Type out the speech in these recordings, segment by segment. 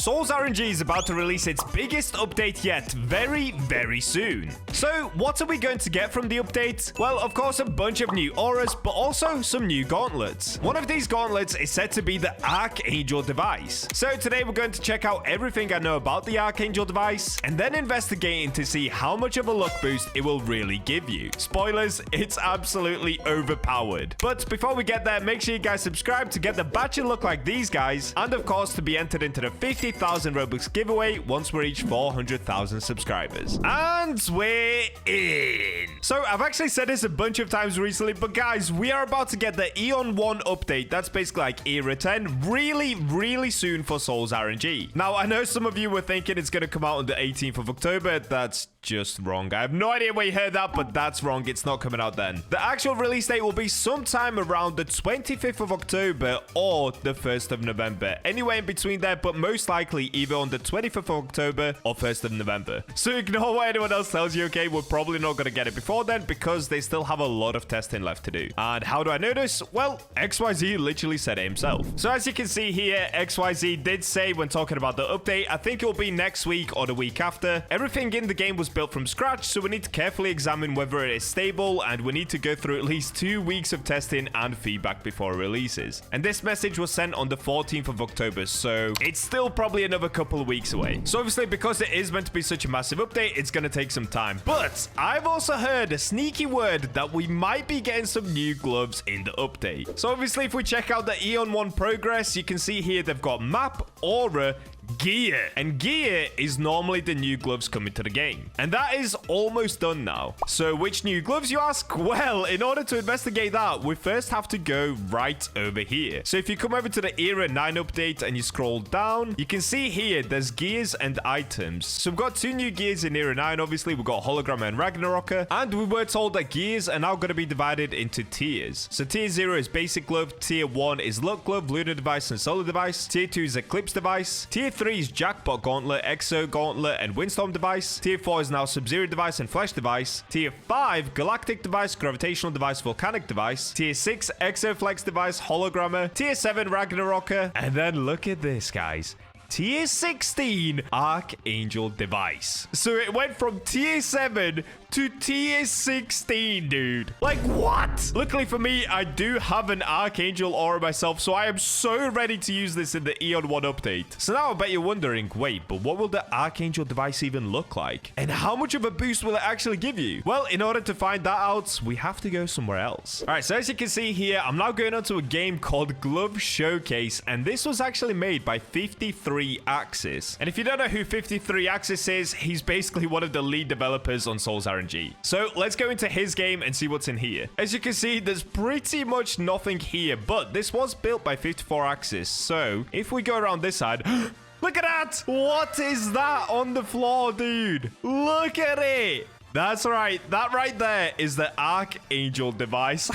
SOL'S RNG is about to release its biggest update yet very, very soon. So, what are we going to get from the update? Well, of course, a bunch of new auras, but also some new gauntlets. One of these gauntlets is said to be the Archangel Device. So today we're going to check out everything I know about the Archangel Device, and then investigating to see how much of a luck boost it will really give you. Spoilers, it's absolutely overpowered. But before we get there, make sure you guys subscribe to get the Bacha look like these guys, and of course to be entered into the 50,000 Robux giveaway once we reach 400,000 subscribers. And we're in. So I've actually said this a bunch of times recently, but guys, we are about to get the Eon 1 update. That's basically like Era 10 really soon for SOL'S RNG. Now, I know some of you were thinking it's going to come out on the 18th of October. That's just wrong. I have no idea where you heard that, but that's wrong. It's not coming out then. The actual release date will be sometime around the 25th of October or the 1st of November. Anywhere in between there, but most likely either on the 25th of October or 1st of November. So ignore what anyone else tells you, okay? We're probably not going to get it before then because they still have a lot of testing left to do. And how do I know this? Well, XYZ literally said it himself. So as you can see here, XYZ did say when talking about the update, I think it will be next week or the week after. Everything in the game was built from scratch, so we need to carefully examine whether it is stable, and we need to go through at least 2 weeks of testing and feedback before it releases. And this message was sent on the 14th of October, so it's still probably another couple of weeks away. So obviously, because it is meant to be such a massive update, it's going to take some time. But I've also heard a sneaky word that we might be getting some new gloves in the update. So obviously, if we check out the Eon 1 progress, you can see here they've got map, aura, gear, and gear is normally the new gloves coming to the game, and that is almost done now. So which new gloves, you ask? Well, in order to investigate that, we first have to go right over here. So if you come over to the Era 9 update and you scroll down, you can see here there's gears and items. So we've got 2 new gears in Era 9. Obviously, we've got Hologram and Ragnarocker, and we were told that gears are now going to be divided into tiers. So tier 0 is basic glove, tier 1 is luck glove, lunar device, and solar device, tier 2 is eclipse device, tier 3 is jackpot gauntlet, exo gauntlet, and windstorm device. Tier 4 is now sub-zero device and flash device. Tier 5 galactic device, gravitational device, volcanic device. Tier 6 exoflex device, hologrammer. Tier 7 ragnarocker. And then look at this, guys. Tier 16 Archangel Device. So it went from tier 7 to tier 16, dude. Like, what? Luckily for me, I do have an Archangel aura myself, so I am so ready to use this in the Eon 1 update. So now I bet you're wondering, wait, but what will the Archangel Device even look like? And how much of a boost will it actually give you? Well, in order to find that out, we have to go somewhere else. All right, so as you can see here, I'm now going on to a game called Glove Showcase, and this was actually made by 53 Axis. And if you don't know who 53 Axis is, he's basically one of the lead developers on SOL'S RNG. So let's go into his game and see what's in here. As you can see, there's pretty much nothing here, but this was built by 54 Axis. So if we go around this side, look at that! What is that on the floor, dude? Look at it! That's right. That right there is the Archangel Device.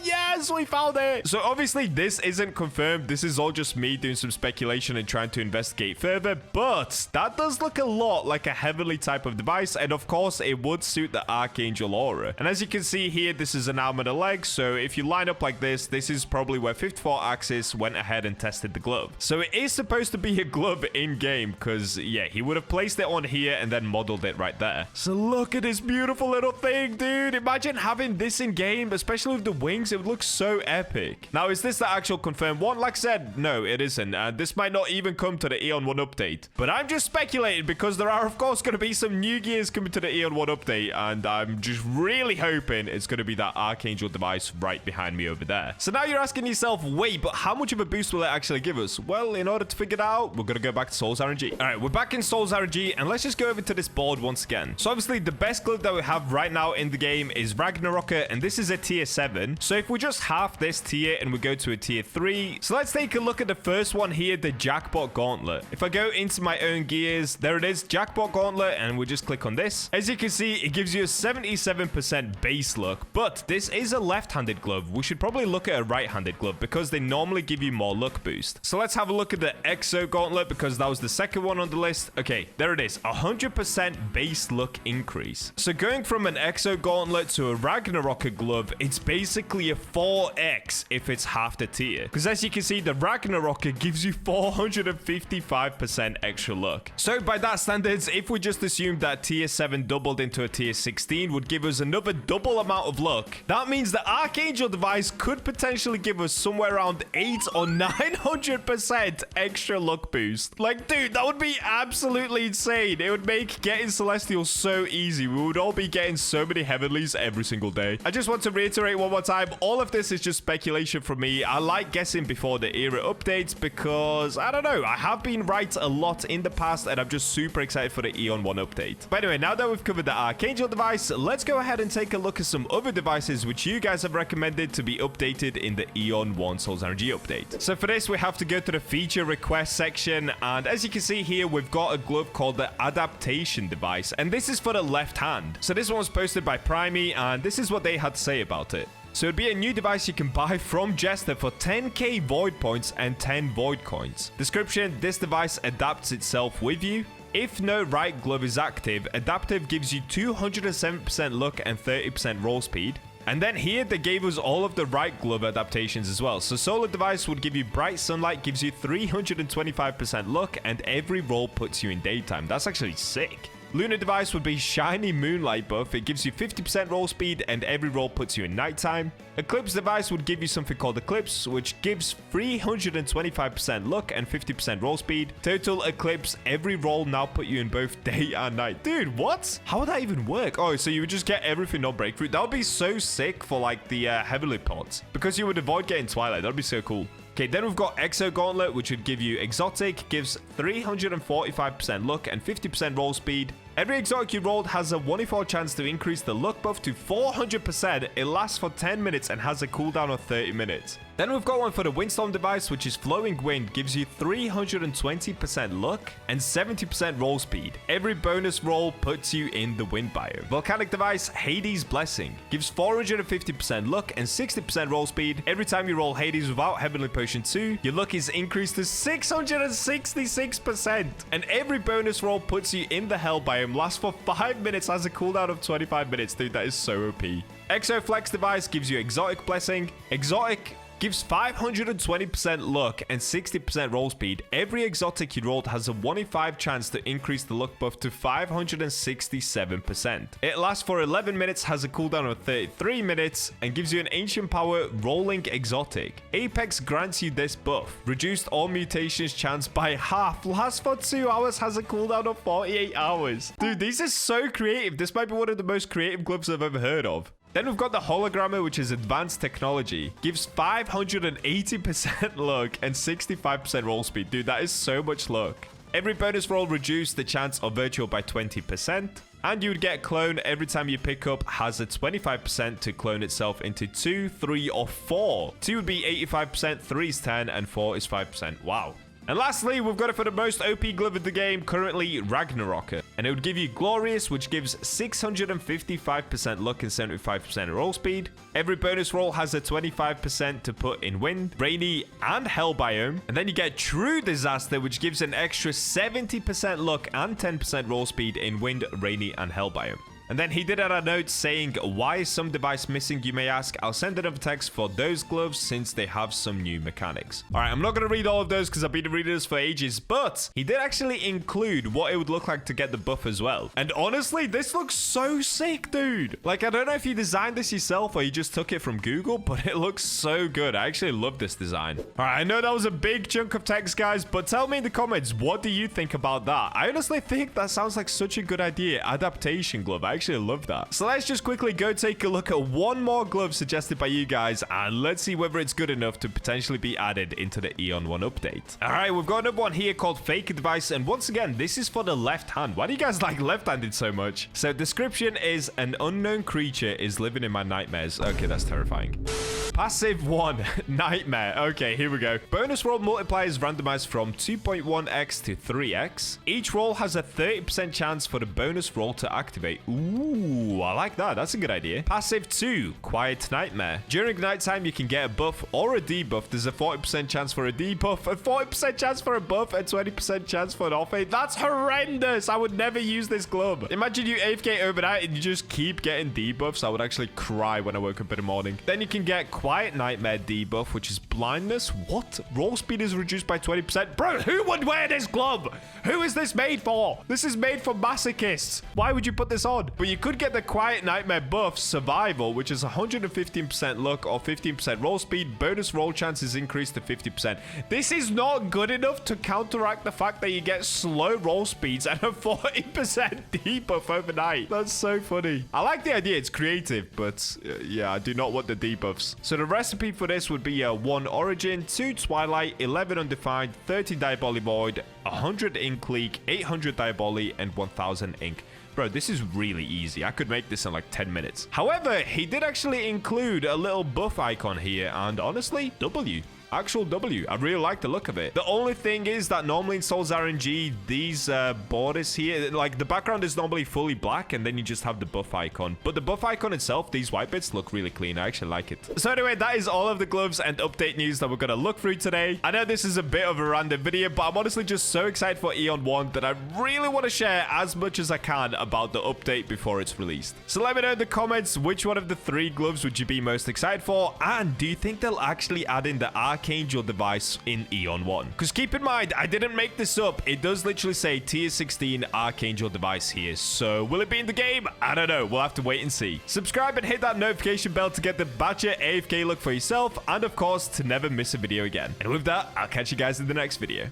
Yes, we found it. So obviously this isn't confirmed. This is all just me doing some speculation and trying to investigate further. But that does look a lot like a heavenly type of device. And of course, it would suit the Archangel aura. And as you can see here, this is an arm and a leg. So if you line up like this, this is probably where 54 Axis went ahead and tested the glove. So it is supposed to be a glove in game because, yeah, he would have placed it on here and then modeled it right there. So look at this beautiful little thing, dude. Imagine having this in game, especially with the wings. It would look so epic. Now, is this the actual confirmed one? Like I said, no, it isn't. This might not even come to the Eon 1 update. But I'm just speculating because there are, of course, going to be some new gears coming to the Eon 1 update. And I'm just really hoping it's going to be that Archangel Device right behind me over there. So now you're asking yourself, wait, but how much of a boost will it actually give us? Well, in order to figure that out, we're going to go back to SOL'S RNG. All right, we're back in SOL'S RNG, and let's just go over to this board once again. So obviously, the best glove that we have right now in the game is Ragnarocker, and this is a tier 7. So if we just half this tier and we go to a tier 3, so let's take a look at the first one here, the jackpot gauntlet. If I go into my own gears, there it is, jackpot gauntlet, and we just click on this. As you can see, it gives you a 77% base luck, but this is a left-handed glove. We should probably look at a right-handed glove because they normally give you more luck boost. So let's have a look at the exo gauntlet because that was the second one on the list. Okay, there it is, 100% base luck increase. So going from an exo gauntlet to a Ragnarocker glove, it's basically a 4x if it's half the tier. Because as you can see, the Ragnarocker gives you 455% extra luck. So by that standards, if we just assume that tier 7 doubled into a tier 16 would give us another double amount of luck, that means the Archangel Device could potentially give us somewhere around 8 or 900% extra luck boost. Like, dude, that would be absolutely insane. It would make getting Celestial so easy. We would all be getting so many heavenlies every single day. I just want to reiterate one more time, all of this is just speculation from me. I like guessing before the era updates because, I don't know, I have been right a lot in the past and I'm just super excited for the Eon 1 update. By the way, now that we've covered the Archangel Device, let's go ahead and take a look at some other devices which you guys have recommended to be updated in the Eon 1 SOL'S RNG update. So for this, we have to go to the feature request section, and as you can see here, we've got a glove called the Adaptation Device, and this is for the left hand. So this one was posted by Primey, and this is what they had to say about it. So it'd be a new device you can buy from Jester for 10k void points and 10 void coins. Description: this device adapts itself with you. If no right glove is active, adaptive gives you 207% luck and 30% roll speed. And then here they gave us all of the right glove adaptations as well. So solar device would give you bright sunlight, gives you 325% luck, and every roll puts you in daytime. That's actually sick. Lunar device would be shiny moonlight buff. It gives you 50% roll speed and every roll puts you in nighttime. Eclipse device would give you something called Eclipse, which gives 325% luck and 50% roll speed. Total eclipse, every roll now put you in both day and night. Dude, what? How would that even work? Oh, so you would just get everything on breakthrough. That would be so sick for like the heavenly pots, because you would avoid getting twilight. That would be so cool. Okay, then we've got Exo Gauntlet, which would give you exotic, gives 345% luck and 50% roll speed. Every exotic you rolled has a 1 in 4 chance to increase the luck buff to 400%. It lasts for 10 minutes and has a cooldown of 30 minutes. Then we've got one for the Windstorm device, which is Flowing Wind, gives you 320% luck and 70% roll speed. Every bonus roll puts you in the wind biome. Volcanic device, Hades Blessing, gives 450% luck and 60% roll speed. Every time you roll Hades without Heavenly Potion 2, your luck is increased to 666%. And every bonus roll puts you in the Hell biome. Lasts for 5 minutes, has a cooldown of 25 minutes. Dude, that is so OP. Exoflex device gives you Exotic Blessing. Exotic gives 520% luck and 60% roll speed. Every exotic you rolled has a 1 in 5 chance to increase the luck buff to 567%. It lasts for 11 minutes, has a cooldown of 33 minutes, and gives you an Ancient Power Rolling Exotic. Apex grants you this buff. Reduced all mutations chance by half. Lasts for 2 hours, has a cooldown of 48 hours. Dude, these are so creative. This might be one of the most creative gloves I've ever heard of. Then we've got the Hologrammer, which is advanced technology. Gives 580% luck and 65% roll speed. Dude, that is so much luck. Every bonus roll reduced the chance of virtual by 20%. And you would get clone every time you pick up, has a 25% to clone itself into 2, 3, or 4. 2 would be 85%, 3 is 10, and 4 is 5%. Wow. And lastly, we've got it for the most OP glove of the game, currently Ragnarocker. And it would give you Glorious, which gives 655% luck and 75% roll speed. Every bonus roll has a 25% to put in Wind, Rainy, and Hell biome. And then you get True Disaster, which gives an extra 70% luck and 10% roll speed in Wind, Rainy, and Hell biome. And then he did add a note saying, why is some device missing, you may ask? I'll send another text for those gloves since they have some new mechanics. All right, I'm not going to read all of those because I've been reading this for ages, but he did actually include what it would look like to get the buff as well. And honestly, this looks so sick, dude. Like, I don't know if you designed this yourself or you just took it from Google, but it looks so good. I actually love this design. All right, I know that was a big chunk of text, guys, but tell me in the comments, what do you think about that? I honestly think that sounds like such a good idea. Adaptation glove. I actually love that. So let's just quickly go take a look at one more glove suggested by you guys, and let's see whether it's good enough to potentially be added into the Eon 1 update. All right, we've got another one here called Fake Device, and once again, this is for the left hand. Why do you guys like left-handed so much? So description is, an unknown creature is living in my nightmares. Okay, that's terrifying. Passive 1, Nightmare. Okay, here we go. Bonus roll multiplier is randomized from 2.1x to 3x. Each roll has a 30% chance for the bonus roll to activate. Ooh, I like that. That's a good idea. Passive 2, Quiet Nightmare. During nighttime, you can get a buff or a debuff. There's a 40% chance for a debuff, a 40% chance for a buff, a 20% chance for an off-fade. That's horrendous. I would never use this glove. Imagine you AFK overnight and you just keep getting debuffs. I would actually cry when I woke up in the morning. Then you can get Quiet Nightmare debuff, which is blindness. What? Roll speed is reduced by 20%. Bro, who would wear this glove? Who is this made for? This is made for masochists. Why would you put this on? But you could get the Quiet Nightmare buff, Survival, which is 115% luck or 15% roll speed. Bonus roll chance is increased to 50%. This is not good enough to counteract the fact that you get slow roll speeds and a 40% debuff overnight. That's so funny. I like the idea. It's creative, but yeah, I do not want the debuffs. So the recipe for this would be 1 Origin, 2 Twilight, 11 Undefined, 30 Diabolic Void, 100 Ink Leak, 800 Diabolic, and 1000 Ink. Bro, this is really easy. I could make this in like 10 minutes. However, he did actually include a little buff icon here, and honestly, W. Actual W. I really like the look of it. The only thing is that normally in SOL'S RNG, these borders here, like the background is normally fully black and then you just have the buff icon. But the buff icon itself, these white bits look really clean. I actually like it. So anyway, that is all of the gloves and update news that we're going to look through today. I know this is a bit of a random video, but I'm honestly just so excited for Eon 1 that I really want to share as much as I can about the update before it's released. So let me know in the comments, which one of the 3 gloves would you be most excited for? And do you think they'll actually add in the Archangel Device in Eon 1? Because keep in mind, I didn't make this up. It does literally say tier 16 Archangel Device here. So will it be in the game? I don't know. We'll have to wait and see. Subscribe and hit that notification bell to get the Bacha AFK look for yourself. And of course, to never miss a video again. And with that, I'll catch you guys in the next video.